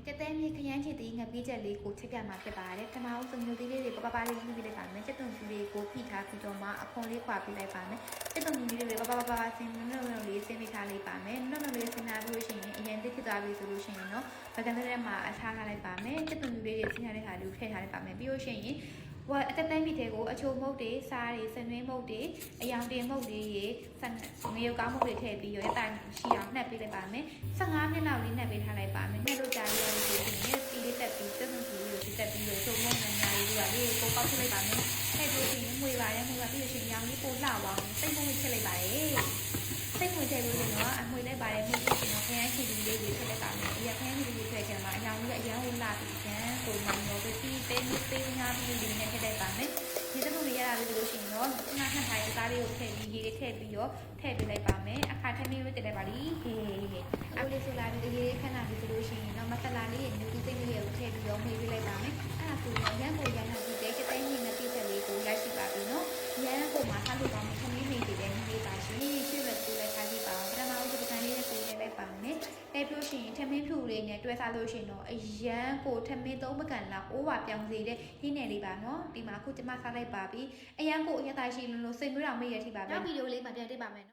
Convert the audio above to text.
ကြက်တဲမြေခရမ်းချစ်သေးငပိချက်လေးကိုချက်ပြမှာဖြစ်ပါတယ်ပထမဦးဆုံးမျိုးသေးလေးတွေပပလေးပြီးလိုက်ပါမယ်ကြက်သွန်ဖြူလေးကိုဖိထားပြီးတော့မှအခွန်လေးခွာပြီးလိုက်ပါမယ်ကြက်သွန်ဖြူလေးတွေပပဆင်းနှုတ်လေးဆင်းမိထားလိုက်ပါမယ်နှုတ်လေးဆင်းထားပြီးလို့ရှိရင်အရင်တစ်ဖြစ်သွားပြီဆိုလို့ရှိရင်တော့ဗကန်တဲ့မှာအထားထားလိုက်ပါမယ်ကြက်သွန်ဖြူလေးတွေဆင်းထားတဲ့ဟာလေးကိုထည့်ထားလိုက်ပါမယ်ပြီးလို့ရှိရင်ဝါအတက်တန်းမိတဲ့ကိုအချိုမုတ်တွေစားတွေစနွေးမုတ်တွေအယောင်တင်မုတ်တွေရေငရုတ်ကောင်းမုတ်တွေထည့်ပြီးရတဲ့ရှိအောင်နှက်ပေးလိုက်ပါမယ်15မိနစ်လောက်လေးနှက်ပေးထားလိုက်ပါမယ်နှက်လို့ကြာရလို့ဆိုရင်စီလေးတက်ပြီးတက်ဆုံးစီလေးကိုတက်ပြီးတော့ချုံမုတ်နံညာလေးတွေကလေးကိုပေါက်ထည့်လိုက်ပါမယ်ထည့်ပြီးရင်ငွေပါတယ်ငွေပါပြီးလို့ရှိရင်ရောင်လေးပိုလှသွားအောင်စိတ်ပုံလေးထည့်လိုက်ပါတယ်စိတ်ဝင်ထည့်လို့ရင်တော့အမွေလိုက်ပါတယ်မှုပြီးတော့ခရမ်းချီလေးတွေထည့်လိုက်ပါမယ်အရာခရမ်းချီလေးတွေထည့်ခဲ့မှာအယောင်လေးအယောင်လာပြီးပြန်ကိုမှန်တော့ပြီးသေးငါပြီးလေးနဲ့ထည့်လိုက်ပါမယ်ဒီတမှုတွေရတာလို့လို့ရှိရင်တော့ခဏခဏထိုင်စားလေးကိုထည့်ပြီးရေးလေးထည့်ပြီးတော့ထည့်ပေးလိုက်ပါမယ်အခါထမင်းလေးတက်လိုက်ပါလိဟေးအခုလေးဆိုလာပြီးရေးခဏပြီးဆိုလို့ရှိရင်တော့မဆလာလေးရဲ့နူးတူးစိတ်လေးကိုထည့်ပြီးတော့မှေးပေးလိုက်ပါမယ်အဲ့ဒါဆိုတော့ရန်ကိုရန်ထပြီးတဲ့ကတဲ့ညီနဲ့ပြည့်ချက်လေးကိုရရှိပါပြီနော်ရန်ကိုမှထားလို့ကောင်းမယ်ခမင်းလေးတွေလည်းနေပါရှင်ရှေ့ဘက်ကိုလည်းထားကြည့်ပါအောင်ပထမဦးပကံလေးနဲ့ပေးလိုက်ပါမယ်အဲ့ပြောရှင်ထမင်းဖြူလေးနဲ့တွဲစားလို့ရှိရင်တော့အရန်ကိုထမင်းသုံးပကံလောက်အိုးပါပြောင်းစေတဲ့ဒီနယ်လေးပါနော်ဒီမှာအခုကျမစားလိုက်ပါပြီအရန်ကိုအရသာရှိလို့စိတ်မွေးတော်မေ့ရထိပါပဲနောက်ဗီဒီယိုလေးမှာပြန်တွေ့ပါမယ်